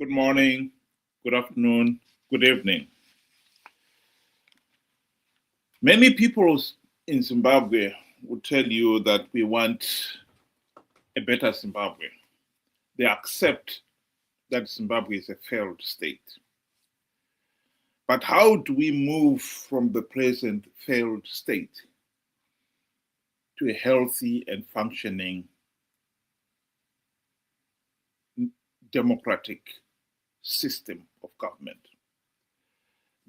Good morning, good afternoon, good evening. Many people in Zimbabwe would tell you that we want a better Zimbabwe. They accept that Zimbabwe is a failed state. But how do we move from the present failed state to a healthy and functioning democratic system of government?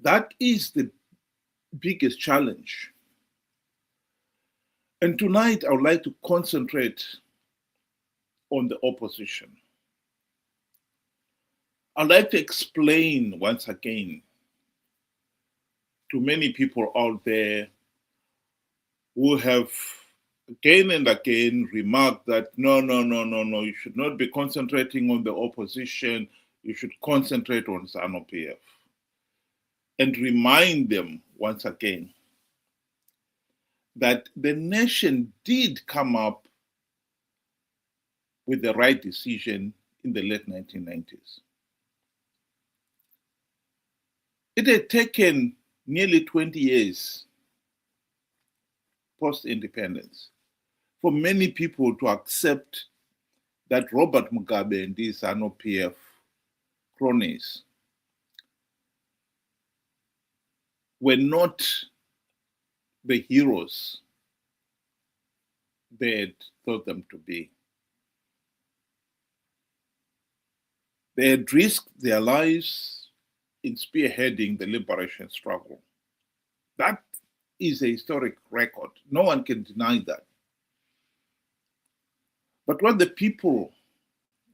That is the biggest challenge. And tonight, I would like to concentrate on the opposition. I'd like to explain once again to many people out there who have again and again remarked that no, you should not be concentrating on the opposition, you should concentrate on ZANU-PF. And remind them once again that the nation did come up with the right decision in the late 1990s. It had taken nearly 20 years post-independence for many people to accept that Robert Mugabe and these ZANU-PF cronies were not the heroes they had thought them to be. They had risked their lives in spearheading the liberation struggle. That is a historic record. No one can deny that. But what the people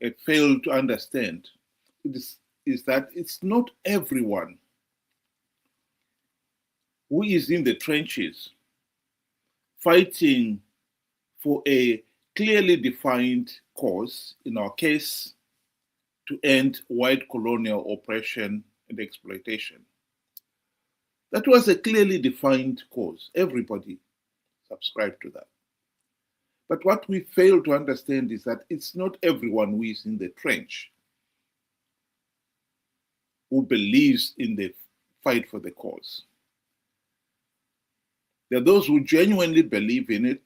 had failed to understand is that it's not everyone who is in the trenches fighting for a clearly defined cause, in our case, to end white colonial oppression and exploitation. That was a clearly defined cause. Everybody subscribed to that. But what we fail to understand is that it's not everyone who is in the trench who believes in the fight for the cause. There are those who genuinely believe in it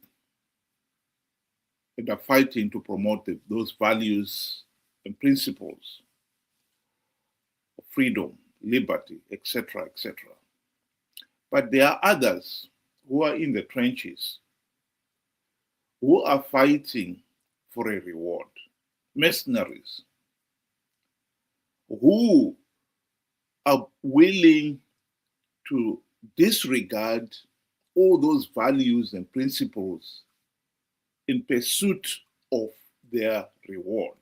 and are fighting to promote those values and principles of freedom, liberty, etc., etc. But there are others who are in the trenches who are fighting for a reward, mercenaries, who are willing to disregard all those values and principles in pursuit of their reward.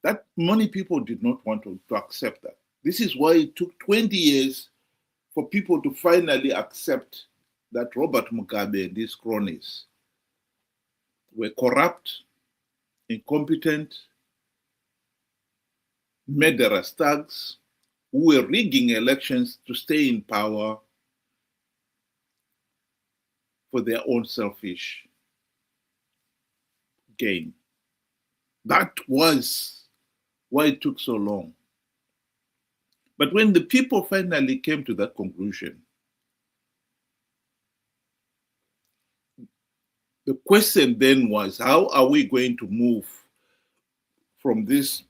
That many people did not want to accept that. This is why it took 20 years for people to finally accept that Robert Mugabe and his cronies were corrupt, incompetent, murderous thugs who were rigging elections to stay in power for their own selfish gain. That was why it took so long. But when the people finally came to that conclusion, the question then was, how are we going to move from this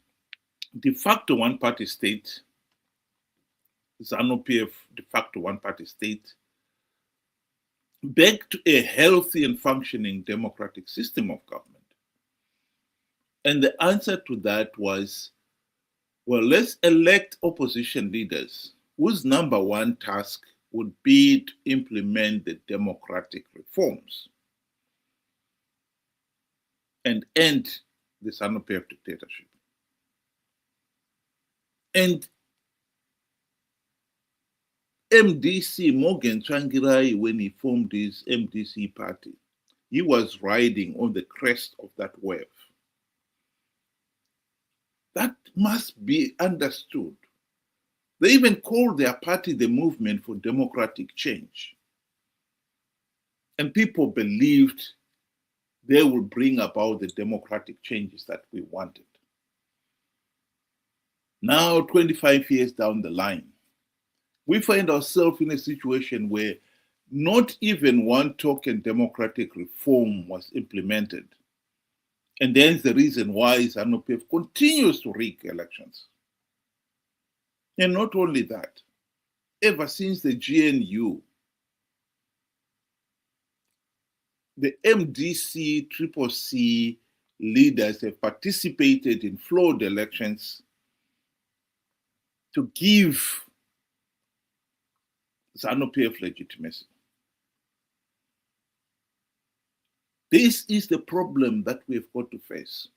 de facto one-party state, ZANU-PF de facto one-party state, back to a healthy and functioning democratic system of government? And the answer to that was, well, let's elect opposition leaders whose number one task would be to implement the democratic reforms and end the ZANU-PF dictatorship. And MDC, Morgan Tsvangirai, when he formed his MDC party, he was riding on the crest of that wave. That must be understood. They even called their party the Movement for Democratic Change. And people believed they would bring about the democratic changes that we wanted. Now, 25 years down the line, we find ourselves in a situation where not even one token democratic reform was implemented. And that's the reason why ZANU-PF continues to rig elections. And not only that, ever since the GNU, the MDC, Triple C leaders have participated in flawed elections to give ZANU-PF legitimacy. This is the problem that we've got to face.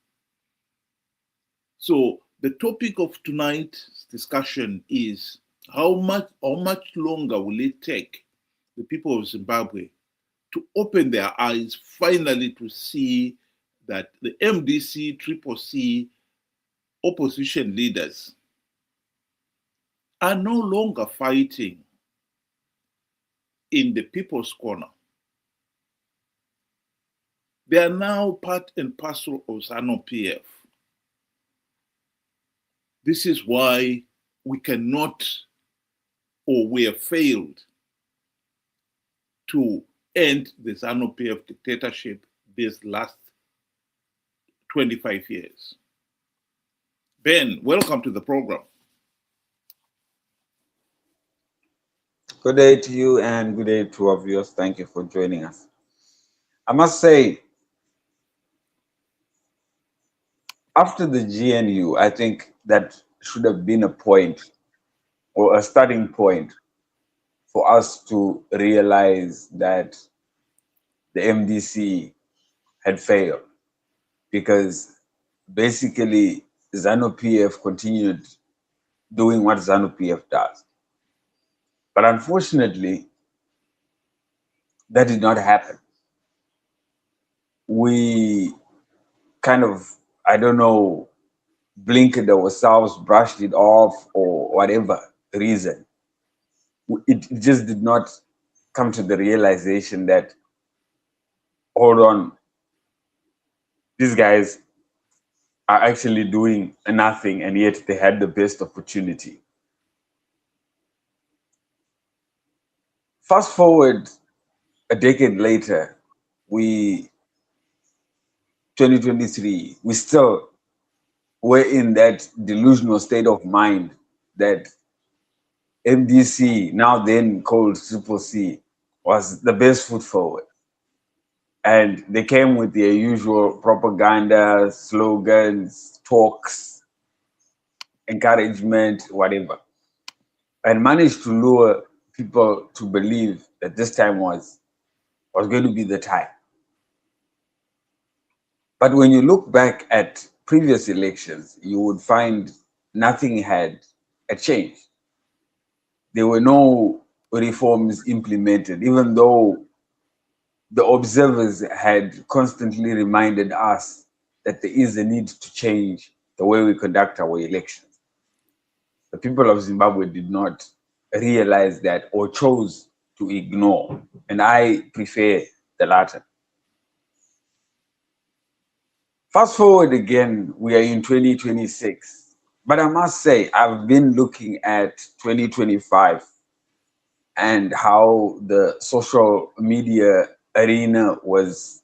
So the topic of tonight's discussion is how much longer will it take the people of Zimbabwe to open their eyes finally to see that the MDC, Triple C opposition leaders are no longer fighting in the people's corner. They are now part and parcel of ZANU-PF. This is why we cannot, or we have failed to end the ZANU-PF dictatorship this last 25 years. Ben, welcome to the program. Good day to you and good day to our viewers. Thank you for joining us. I must say, after the GNU, I think that should have been a point or a starting point for us to realize that the MDC had failed, because basically ZANU-PF continued doing what ZANU-PF does. But unfortunately, that did not happen. We kind of, I don't know, blinked ourselves, brushed it off, or whatever reason. It just did not come to the realization that, hold on, these guys are actually doing nothing, and yet they had the best opportunity. Fast forward a decade later, 2023, we still were in that delusional state of mind that MDC, now then called Triple C, was the best foot forward. And they came with their usual propaganda, slogans, talks, encouragement, whatever, and managed to lure people to believe that this time was going to be the time. But when you look back at previous elections, you would find nothing had changed. There were no reforms implemented, even though the observers had constantly reminded us that there is a need to change the way we conduct our elections. The people of Zimbabwe did not realize that, or chose to ignore, and I prefer the latter. Fast forward again, we are in 2026, but I must say I've been looking at 2025 and how the social media arena was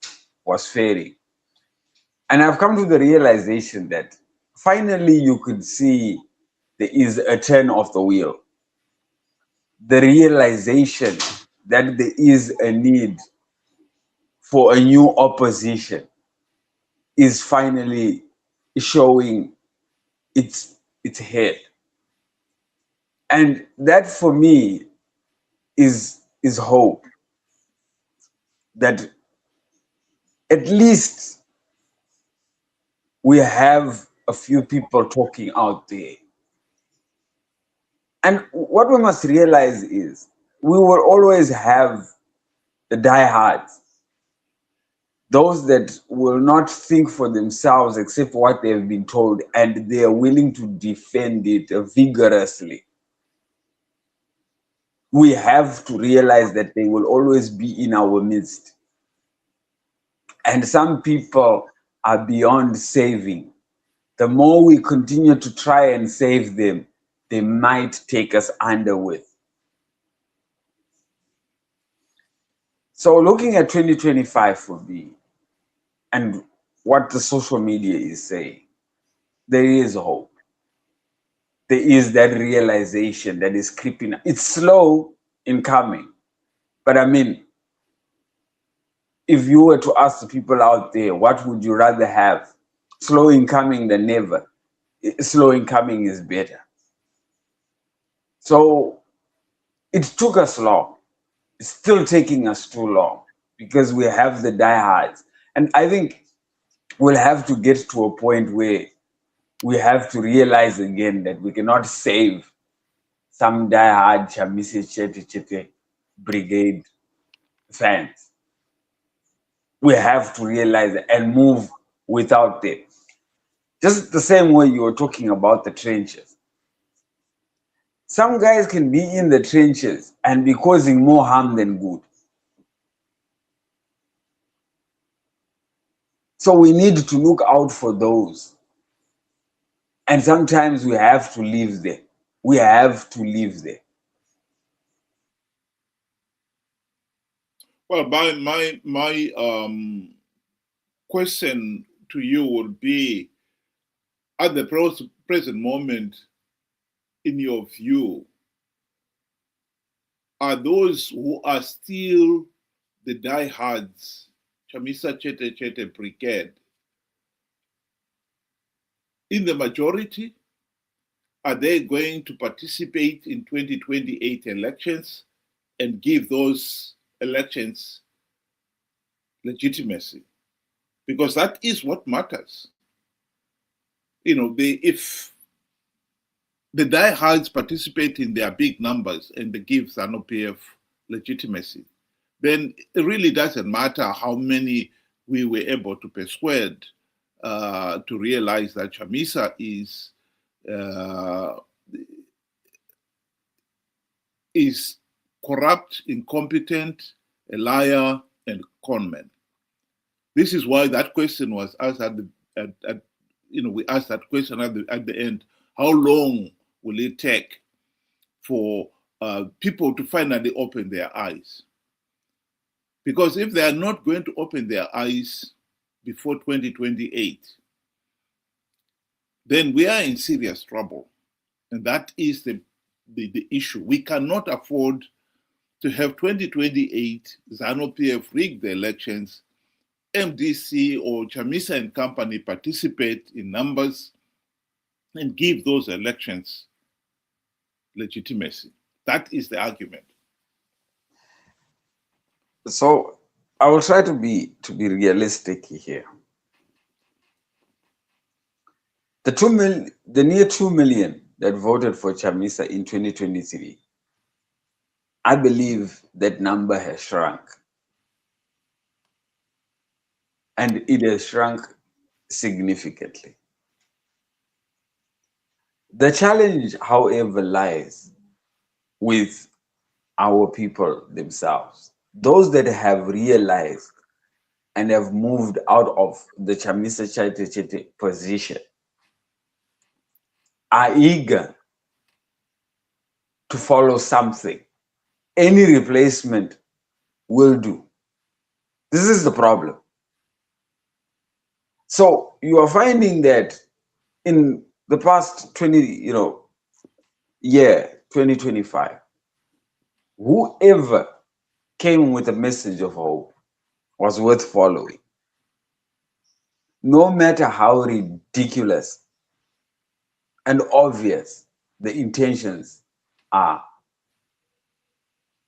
faring. And I've come to the realization that finally you could see there is a turn of the wheel. The realization that there is a need for a new opposition is finally showing its head. And that for me is hope that at least we have a few people talking out there. And what we must realize is we will always have the diehards, those that will not think for themselves except what they have been told, and they are willing to defend it vigorously. We have to realize that they will always be in our midst. And some people are beyond saving. the more we continue to try and save them, they might take us under with. So looking at 2025 for me and what the social media is saying, there is hope. There is that realization that is creeping. It's slow in coming. But I mean, if you were to ask the people out there, what would you rather have? Slow in coming than never. Slow in coming is better. So it took us long. It's still taking us too long because we have the diehards. And I think we'll have to get to a point where we have to realize again that we cannot save some diehard Chamisa Chete brigade fans. We have to realize it and move without them. Just the same way you were talking about the trenches. Some guys can be in the trenches and be causing more harm than good. So we need to look out for those. And sometimes we have to leave there. We have to leave there. Well, my question to you would be, at the present moment, in your view, are those who are still the diehards, Chamisa Chete Brigade, in the majority? Are they going to participate in 2028 elections and give those elections legitimacy? Because that is what matters. You know, if the diehards participate in their big numbers and they give ZANU-PF legitimacy, then it really doesn't matter how many we were able to persuade to realize that Chamisa is corrupt, incompetent, a liar, and conman. This is why that question was asked we asked that question at the end. How long will it take for people to finally open their eyes? Because if they are not going to open their eyes before 2028, then we are in serious trouble. And that is the issue. We cannot afford to have 2028 ZANU-PF rig the elections, MDC or Chamisa and company participate in numbers and give those elections legitimacy. That is the argument. So I will try to be realistic here. The near 2 million that voted for Chamisa in 2023, I believe that number has shrunk. And it has shrunk significantly. The challenge, however, lies with our people themselves. Those that have realized and have moved out of the Chamisa Chete position are eager to follow something. Any replacement will do. This is the problem. So you are finding that in the past 2025, whoever came with a message of hope was worth following. No matter how ridiculous and obvious the intentions are,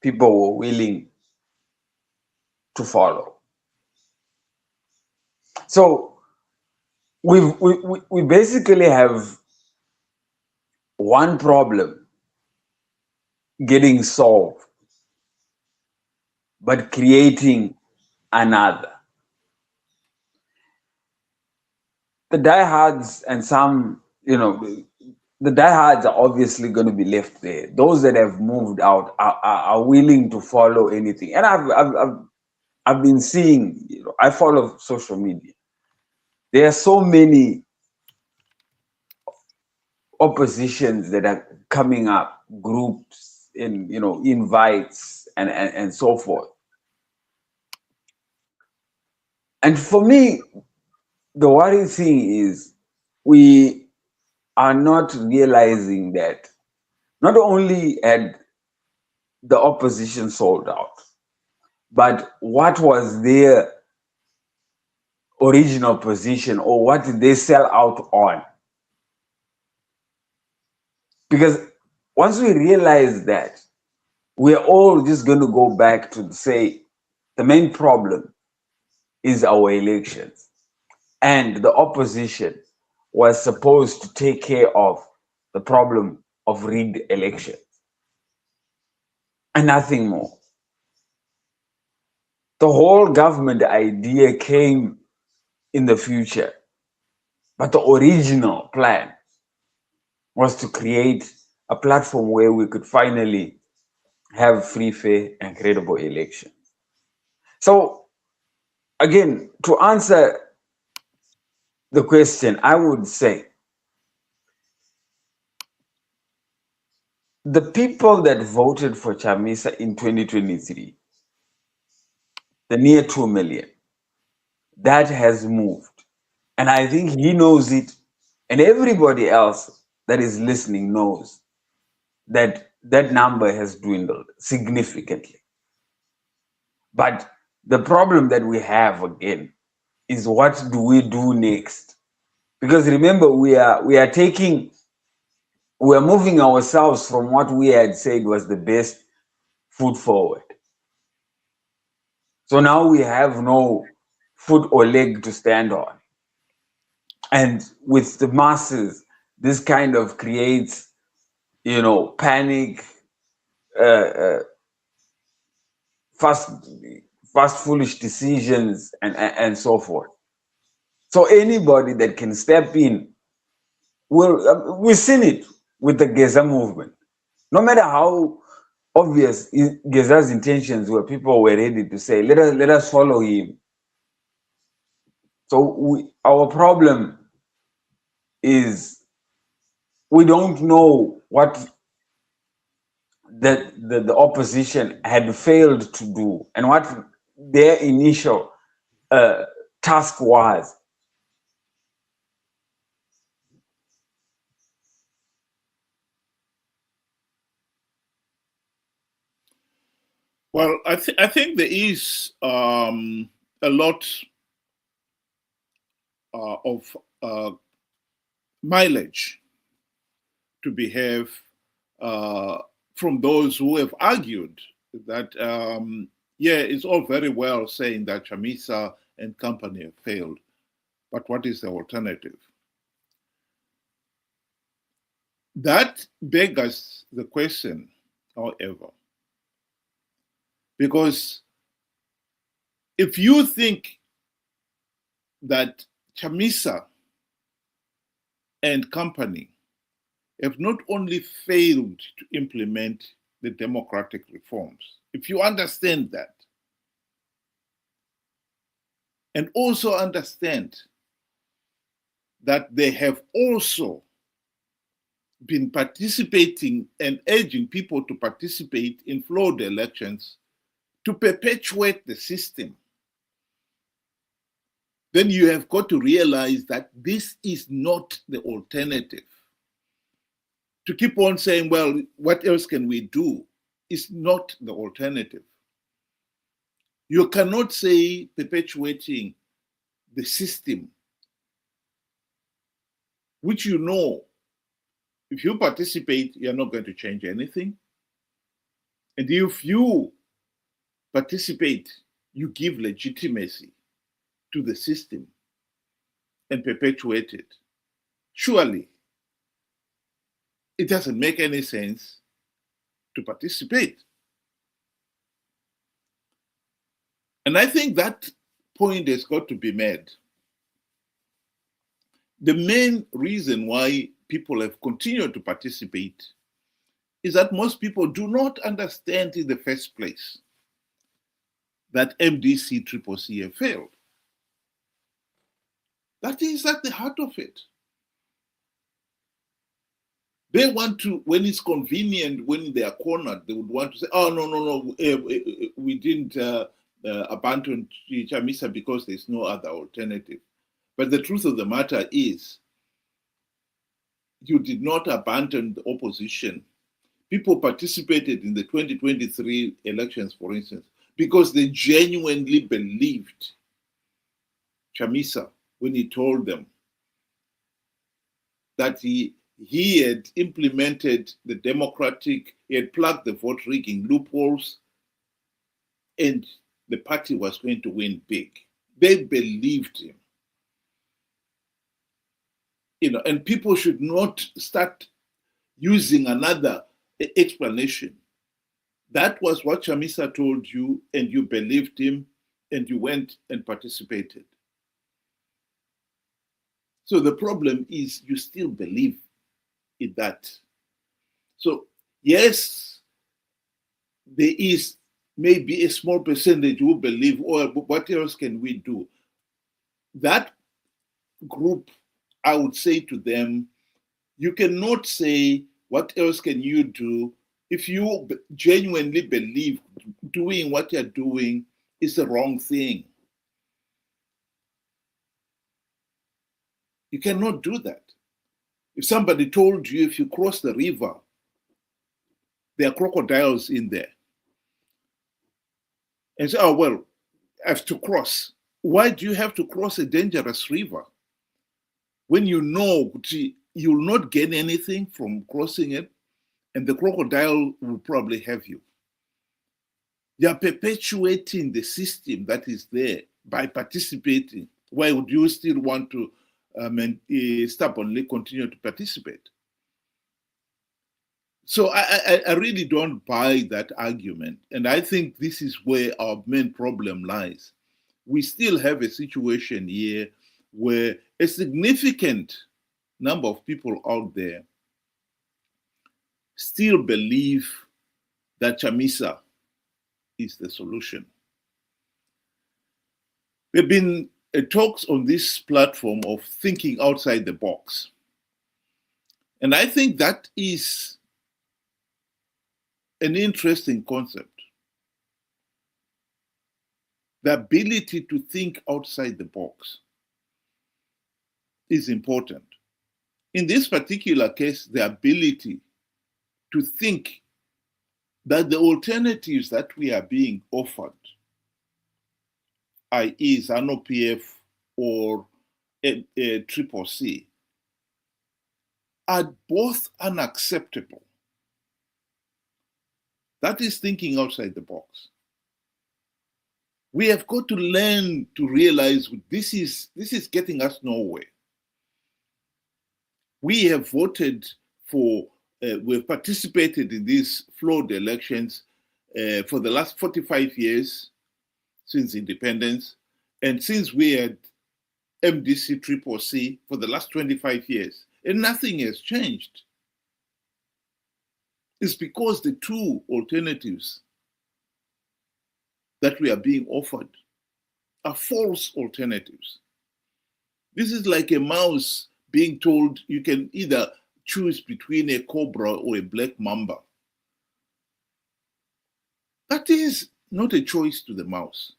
people were willing to follow. So we basically have one problem getting solved, but creating another. The diehards and some, the diehards are obviously going to be left there. Those that have moved out are willing to follow anything. And I've been seeing, I follow social media. There are so many oppositions that are coming up, groups in, invites and so forth. And for me, the worrying thing is we are not realizing that not only had the opposition sold out, but what was their original position, or what did they sell out on? Because once we realize that, we're all just going to go back to say the main problem is our elections. And the opposition was supposed to take care of the problem of rigged elections and nothing more. The whole government idea came in the future, but the original plan was to create a platform where we could finally have free, fair, and credible elections. So, again, to answer the question, I would say the people that voted for Chamisa in 2023, the near 2 million, that has moved. And I think he knows it, and everybody else that is listening knows that that number has dwindled significantly. But the problem that we have again is, what do we do next? Because remember, we are moving ourselves from what we had said was the best foot forward. So now we have no foot or leg to stand on. And with the masses, this kind of creates, panic, fast, foolish decisions, and so forth. So anybody that can step in we've seen it with the Geza movement. No matter how obvious Geza's intentions were, people were ready to say, let us follow him. So our problem is we don't know what the opposition had failed to do and what their initial task was. Well, I think there is a lot of mileage to be have from those who have argued that, yeah, it's all very well saying that Chamisa and company have failed, but what is the alternative? That begs the question, however, because if you think that Chamisa and company have not only failed to implement the democratic reforms, if you understand that, and also understand that they have also been participating and urging people to participate in flawed elections to perpetuate the system, then you have got to realize that this is not the alternative. To keep on saying, well, what else can we do, is not the alternative. You cannot say perpetuating the system, which you know, if you participate, you're not going to change anything. And if you participate, you give legitimacy to the system and perpetuate it. Surely, it doesn't make any sense to participate. And I think that point has got to be made. The main reason why people have continued to participate is that most people do not understand in the first place that MDC CCC have failed. That is at the heart of it. They want to, when it's convenient, when they are cornered, they would want to say, oh, no, no, no, we didn't abandon CChamisa because there's no other alternative. But the truth of the matter is, you did not abandon the opposition. People participated in the 2023 elections, for instance, because they genuinely believed Chamisa when he told them that he had implemented the democratic, he had plugged the vote rigging loopholes, and the party was going to win big. They believed him. And people should not start using another explanation. That was what Chamisa told you, and you believed him, and you went and participated. So the problem is you still believe in that. So yes, there is maybe a small percentage who believe, oh, what else can we do? That group, I would say to them, you cannot say, what else can you do? If you genuinely believe doing what you're doing is the wrong thing, you cannot do that. If somebody told you if you cross the river, there are crocodiles in there, and say, oh, well, I have to cross. Why do you have to cross a dangerous river when you know you'll not gain anything from crossing it, and the crocodile will probably have you? You are perpetuating the system that is there by participating. Why would you still want to stubbornly continue to participate? So I really don't buy that argument. And I think this is where our main problem lies. We still have a situation here where a significant number of people out there still believe that Chamisa is the solution. There have been talks on this platform of thinking outside the box. And I think that is an interesting concept. The ability to think outside the box is important. In this particular case, the ability to think that the alternatives that we are being offered, i.e. ZANU-PF or Triple C, are both unacceptable. That is thinking outside the box. We have got to learn to realize this is getting us nowhere. We have voted for, we've participated in these flawed elections for the last 45 years since independence, and since we had MDC Triple C for the last 25 years, and nothing has changed. It's because the two alternatives that we are being offered are false alternatives. This is like a mouse being told you can either choose between a cobra or a black mamba. That is not a choice to the mouse,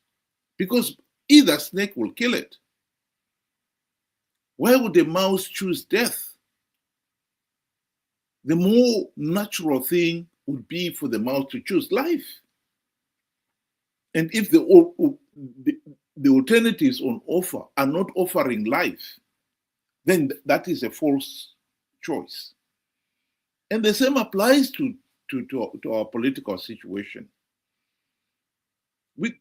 because either snake will kill it. Why would a mouse choose death? The more natural thing would be for the mouse to choose life. And if the alternatives on offer are not offering life, then that is a false choice. And the same applies to our political situation.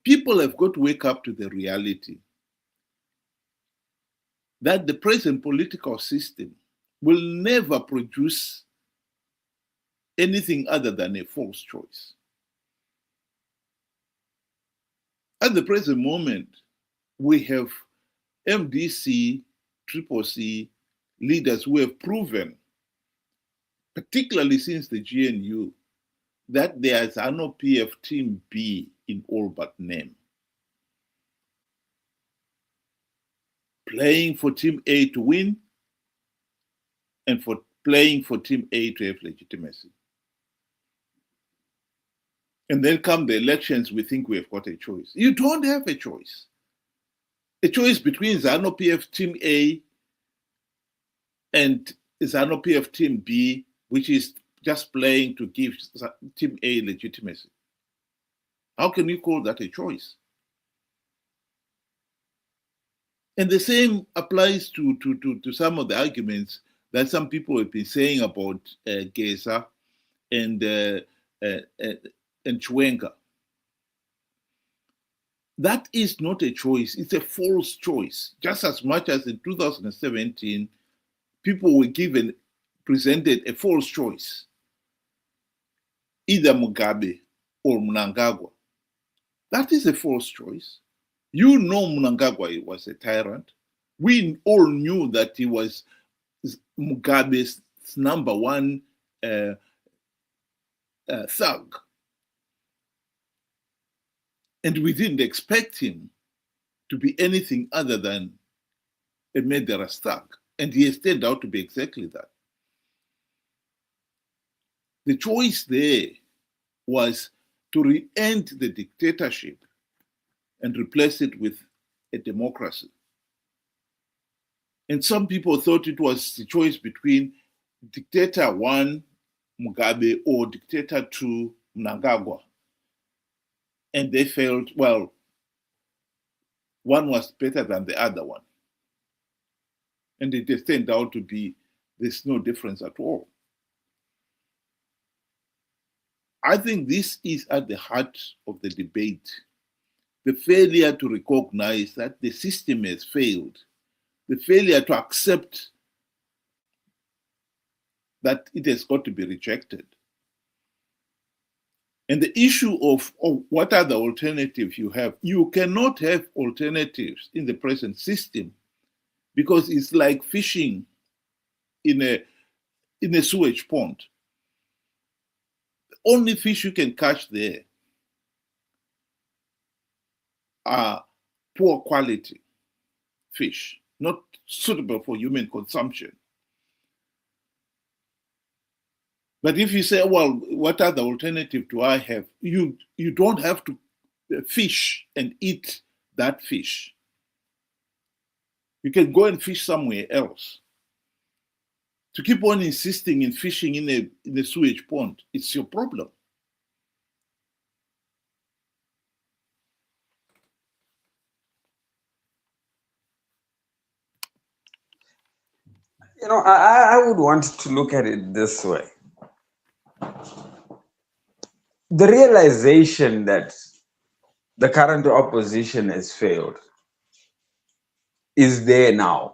People have got to wake up to the reality that the present political system will never produce anything other than a false choice. At the present moment, we have MDC, Triple C leaders who have proven, particularly since the GNU, that there is an ZANU-PF Team B in all but name. Playing for Team A to win and for playing for Team A to have legitimacy. And then come the elections, we think we have got a choice. You don't have a choice. A choice between ZANU-PF Team A and ZANU-PF Team B, which is just playing to give Team A legitimacy. How can you call that a choice? And the same applies to some of the arguments that some people have been saying about Geza and Chwenga. That is not a choice. It's a false choice. Just as much as in 2017, people were presented a false choice, either Mugabe or Mnangagwa. That is a false choice. You know Mnangagwa was a tyrant. We all knew that he was Mugabe's number one thug. And we didn't expect him to be anything other than a murderous thug. And he has turned out to be exactly that. The choice there was to re-end the dictatorship and replace it with a democracy. And some people thought it was the choice between dictator 1, Mugabe, or dictator 2, Mnangagwa. And they felt, well, one was better than the other one. And it has turned out to be, there's no difference at all. I think this is at the heart of the debate. The failure to recognize that the system has failed, the failure to accept that it has got to be rejected. And the issue of what are the alternatives you have, you cannot have alternatives in the present system because it's like fishing in a sewage pond. The only fish you can catch there are poor quality fish, not suitable for human consumption. But if you say, well, what other alternative do I have? You don't have to fish and eat that fish. You can go and fish somewhere else. To keep on insisting in fishing in a sewage pond, it's your problem. You know, I would want to look at it this way. The realization that the current opposition has failed is there now.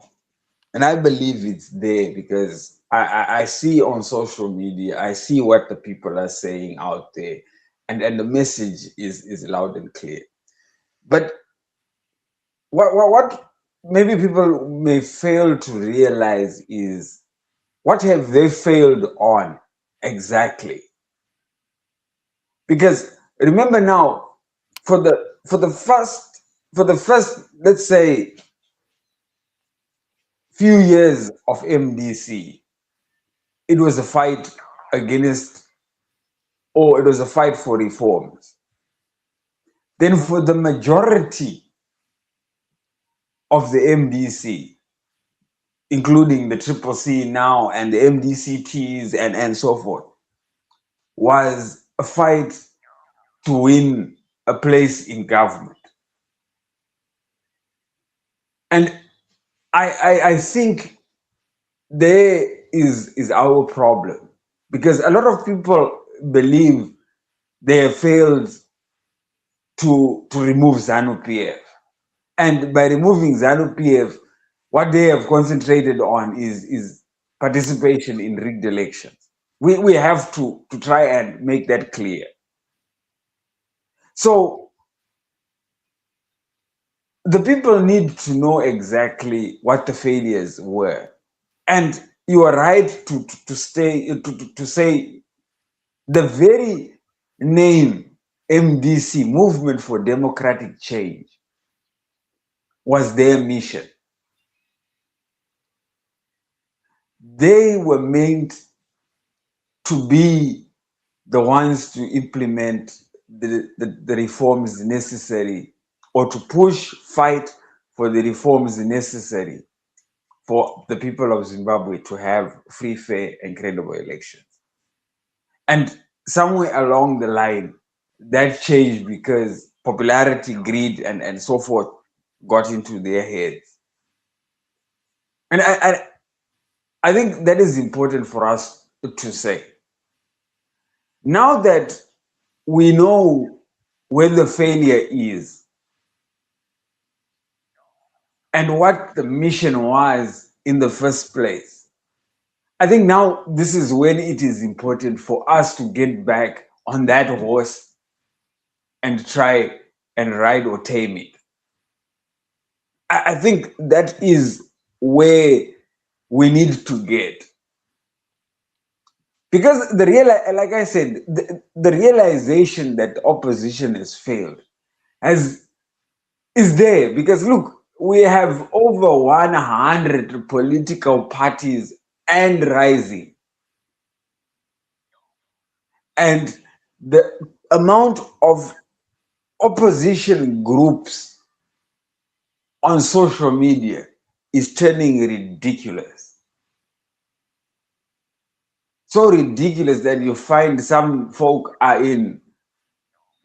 And I believe it's there because I see on social media, I see what the people are saying out there, and the message is loud and clear. But what maybe people may fail to realize is what have they failed on exactly? Because remember now, for the first, let's say, few years of MDC, it was a fight against, or it was a fight for reforms. Then for the majority of the MDC, including the Triple C now and the MDCTs and so forth, was a fight to win a place in government. And I think there is our problem, because a lot of people believe they have failed to remove ZANU-PF. And by removing ZANU-PF, what they have concentrated on is participation in rigged elections. We have to try and make that clear. So the people need to know exactly what the failures were. And you are right to say the very name MDC, Movement for Democratic Change, was their mission. they were meant to be the ones to implement the reforms necessary, or to push, fight for the reforms necessary for the people of Zimbabwe to have free, fair, and credible elections. And somewhere along the line, that changed because popularity, greed, and so forth got into their heads. And I think that is important for us to say. Now that we know where the failure is and what the mission was in the first place, I think now this is when it is important for us to get back on that horse and try and ride or tame it. I think that is where we need to get. Because like I said, the realization that opposition has failed has is there. Because look, we have over 100 political parties and rising, and the amount of opposition groups on social media is turning ridiculous. So ridiculous that you find some folk are in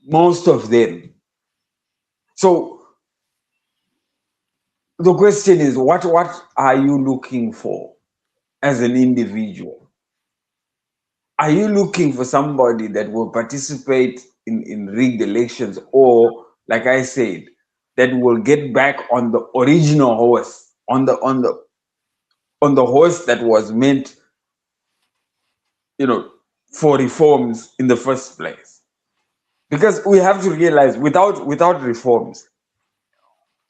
most of them. So the question is, what are you looking for as an individual? Are you looking for somebody that will participate in rigged elections, or, like I said, that will get back on the original horse, on the horse that was meant, for reforms in the first place? Because we have to realize, without reforms,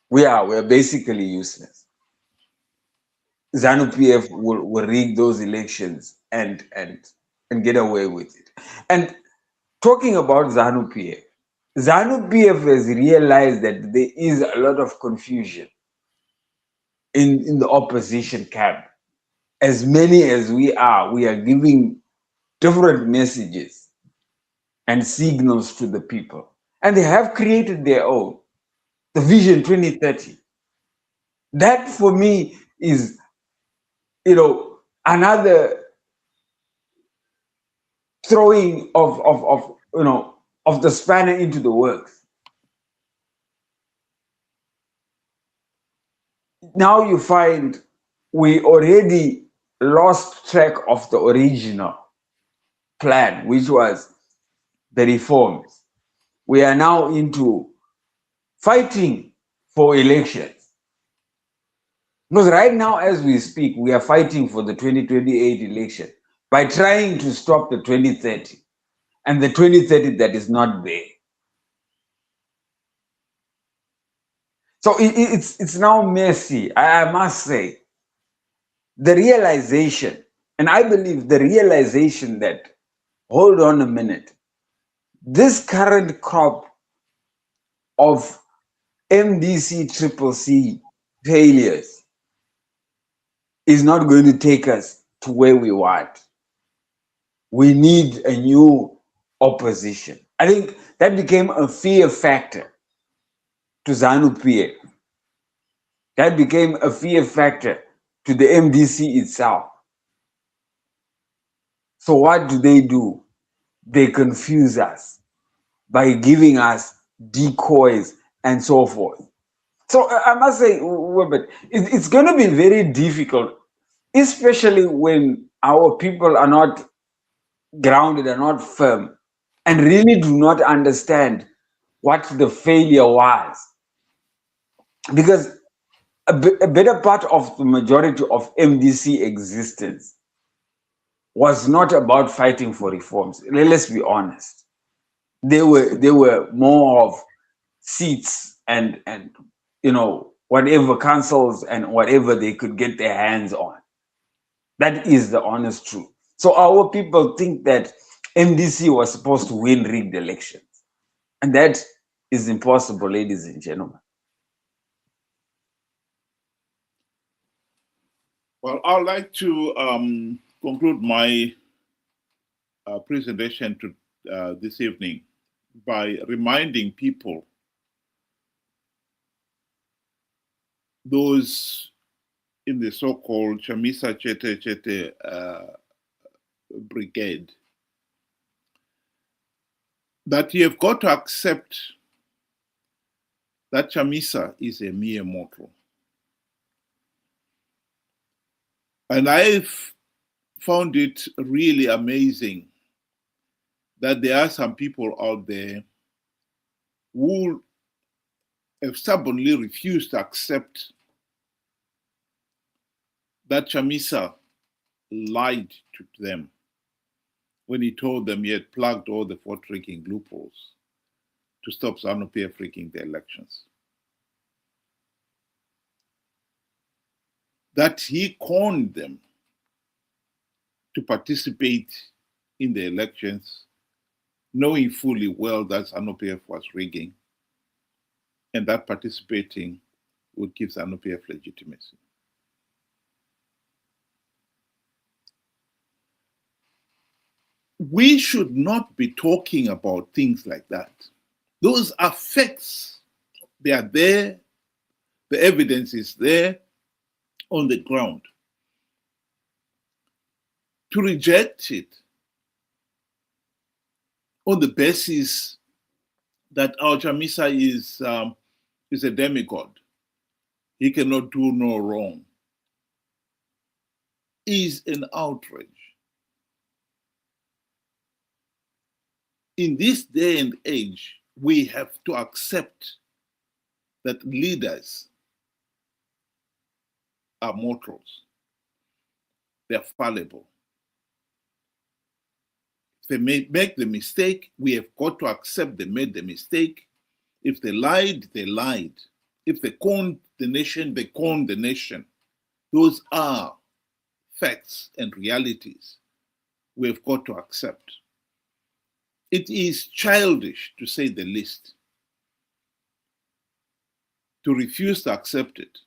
we're basically useless. ZANU PF will rig those elections and get away with it. And talking about ZANU PF has realized that there is a lot of confusion in the opposition camp. As many as we are giving different messages and signals to the people. And they have created their own, the Vision 2030. That for me is, another throwing of the spanner into the works. Now you find we already lost track of the original plan, which was the reforms. We are now into fighting for elections. Because right now, as we speak, we are fighting for the 2028 election by trying to stop the 2030 and the 2030 that is not there. So it's now messy, I must say. The realization, and I believe the realization that, hold on a minute, this current crop of MDC Triple C failures is not going to take us to where we want. We need a new opposition. I think that became a fear factor to ZANU PF. That became a fear factor to the MDC itself. So what do? They confuse us by giving us decoys and so forth. So I must say, Robert, it's going to be very difficult, especially when our people are not grounded, are not firm, and really do not understand what the failure was. Because a better part of the majority of MDC existence was not about fighting for reforms. Let's be honest. They were more of seats and whatever councils and whatever they could get their hands on. That is the honest truth. So our people think that MDC was supposed to win rigged elections, and that is impossible, ladies and gentlemen. Well, I'd like to conclude my presentation this evening by reminding people, those in the so-called Chamisa Chete Chete brigade, that you have got to accept that Chamisa is a mere mortal. And I've found it really amazing that there are some people out there who have stubbornly refused to accept that Chamisa lied to them when he told them he had plugged all the vote rigging loopholes to stop ZANU-PF rigging the elections. That he conned them to participate in the elections, knowing fully well that ZANU-PF was rigging, and that participating would give ZANU-PF legitimacy. We should not be talking about things like that. Those are facts. They are there. The evidence is there on the ground. To reject it on the basis that our Chamisa is a demigod, he cannot do no wrong, is an outrage. In this day and age, we have to accept that leaders are mortals. They're fallible. If they make the mistake, we have got to accept they made the mistake. If they lied, they lied. If they conned the nation, they conned the nation. Those are facts and realities we have got to accept. It is childish, to say the least, to refuse to accept it.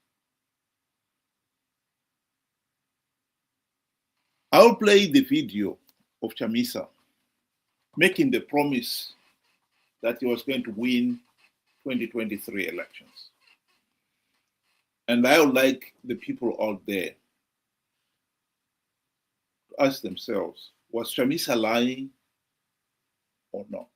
I'll play the video of Chamisa making the promise that he was going to win 2023 elections. And I would like the people out there to ask themselves, was Chamisa lying or not?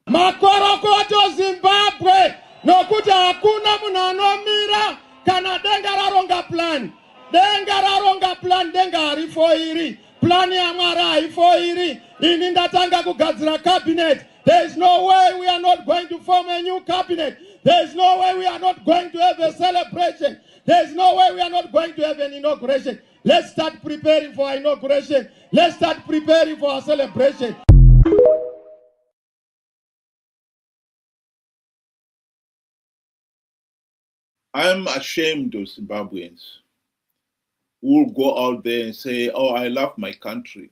Makorokoto Zimbabwe nokuti hakuna munhu anomira kana denga raronga plan. Denga raronga plan, denga harifoiri. Plan yaMwari haifoiri. Ini ndatanga kugadzira cabinet. There is no way we are not going to form a new cabinet. There is no way we are not going to have a celebration. There is no way we are not going to have an inauguration. Let's start preparing for our inauguration. Let's start preparing for our celebration. I'm ashamed of Zimbabweans who will go out there and say, oh, I love my country.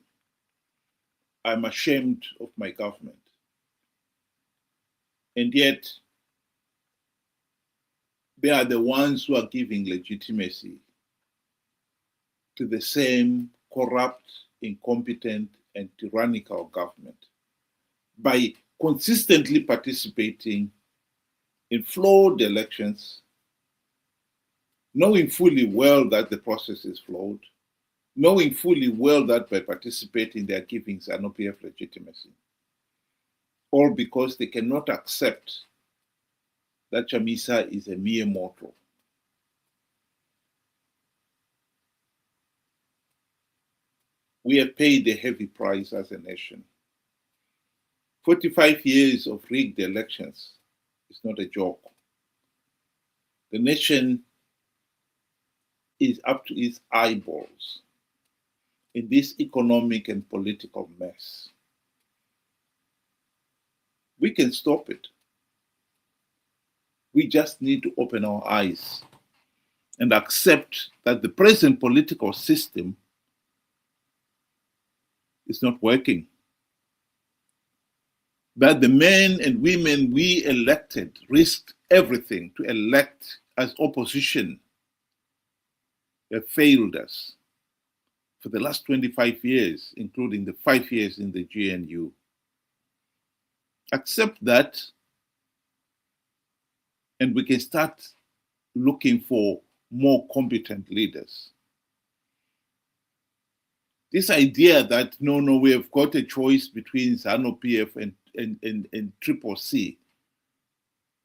I'm ashamed of my government. And yet, they are the ones who are giving legitimacy to the same corrupt, incompetent, and tyrannical government by consistently participating in flawed elections, knowing fully well that the process is flawed, knowing fully well that by participating they are giving ZANU-PF legitimacy, all because they cannot accept that Chamisa is a mere mortal. We have paid a heavy price as a nation. 45 years of rigged elections is not a joke. The nation is up to its eyeballs in this economic and political mess. We can stop it. We just need to open our eyes and accept that the present political system is not working. That the men and women we elected risked everything to elect as opposition have failed us. for the last 25 years, including the 5 years in the GNU. Accept that, and we can start looking for more competent leaders. This idea that, no, we have got a choice between ZANU-PF and Triple C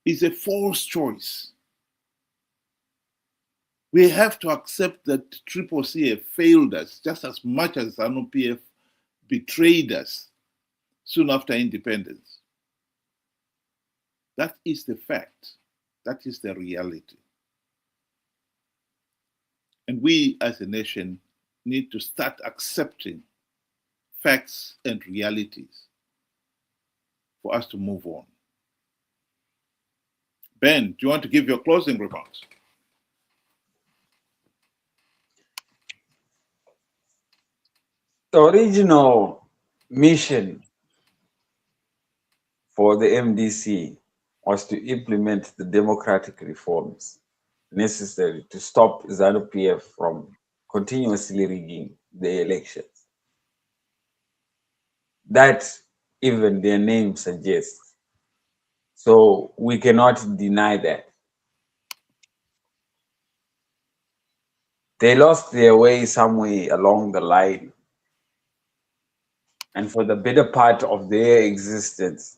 is a false choice. We have to accept that Triple C have failed us just as much as ZANU-PF betrayed us soon after independence. That is the fact. That is the reality. And we as a nation need to start accepting facts and realities for us to move on. Ben, do you want to give your closing remarks? The original mission for the MDC was to implement the democratic reforms necessary to stop ZANU-PF from continuously rigging the elections. That even their name suggests. So we cannot deny that. They lost their way somewhere along the line. And for the better part of their existence,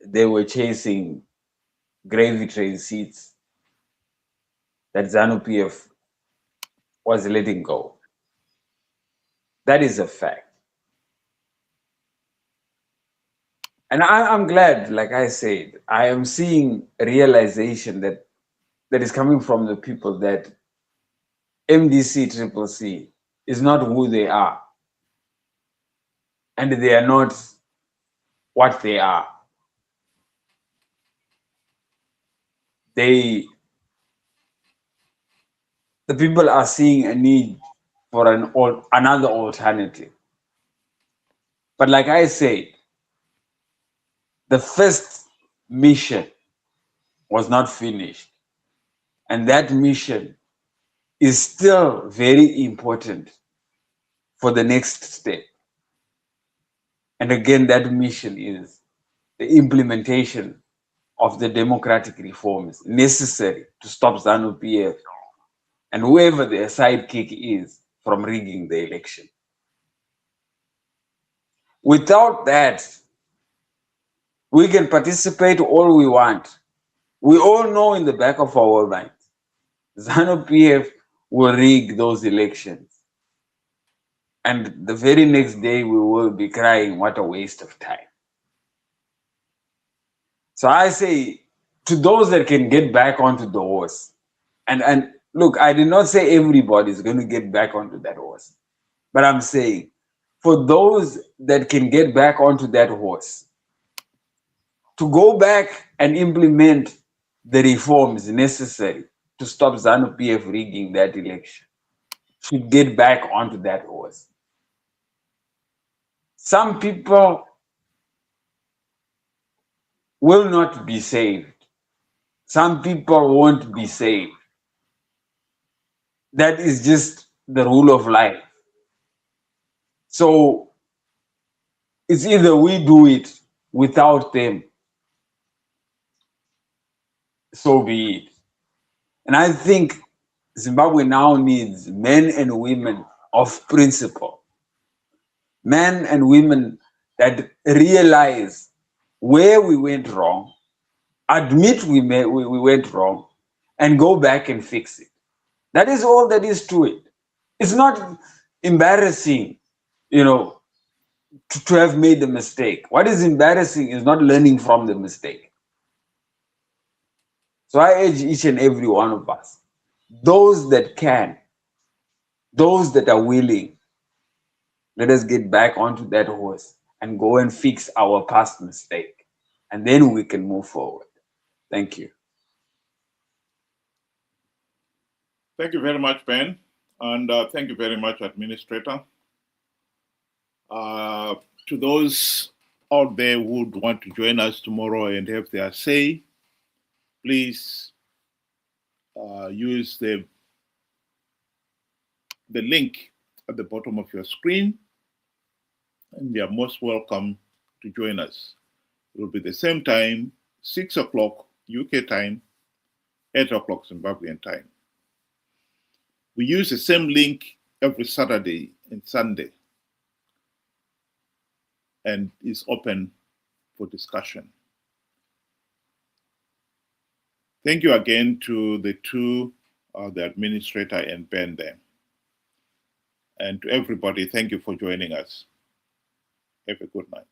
they were chasing gravy train seats that ZANU-PF was letting go. That is a fact. And I'm glad, like I said, I am seeing a realization that is coming from the people that MDC Triple C is not who they are. And they are not what they are. The people are seeing a need for another alternative. But like I said, the first mission was not finished. And that mission is still very important for the next step. And again, that mission is the implementation of the democratic reforms necessary to stop ZANU-PF and whoever their sidekick is from rigging the election. Without that, we can participate all we want. We all know in the back of our minds, ZANU-PF will rig those elections. And the very next day, we will be crying, what a waste of time. So I say, to those that can get back onto the horse, and look, I did not say everybody is going to get back onto that horse. But I'm saying, for those that can get back onto that horse, to go back and implement the reforms necessary to stop ZANU-PF rigging that election, should get back onto that horse. Some people will not be saved. Some people won't be saved. That is just the rule of life. So it's either we do it without them, so be it. And I think Zimbabwe now needs men and women of principle. Men and women that realize where we went wrong, admit we went wrong, and go back and fix it. That is all that is to it. It's not embarrassing, to have made the mistake. What is embarrassing is not learning from the mistake. So I urge each and every one of us, those that can, those that are willing, let us get back onto that horse and go and fix our past mistake. And then we can move forward. Thank you. Thank you very much, Ben. And thank you very much, Administrator. To those out there who would want to join us tomorrow and have their say, please use the link at the bottom of your screen, and you are most welcome to join us. It will be the same time, 6 o'clock UK time, 8 o'clock Zimbabwean time. We use the same link every Saturday and Sunday, and is open for discussion. Thank you again to the two, the administrator and Ben there. And to everybody, thank you for joining us. Have a good night.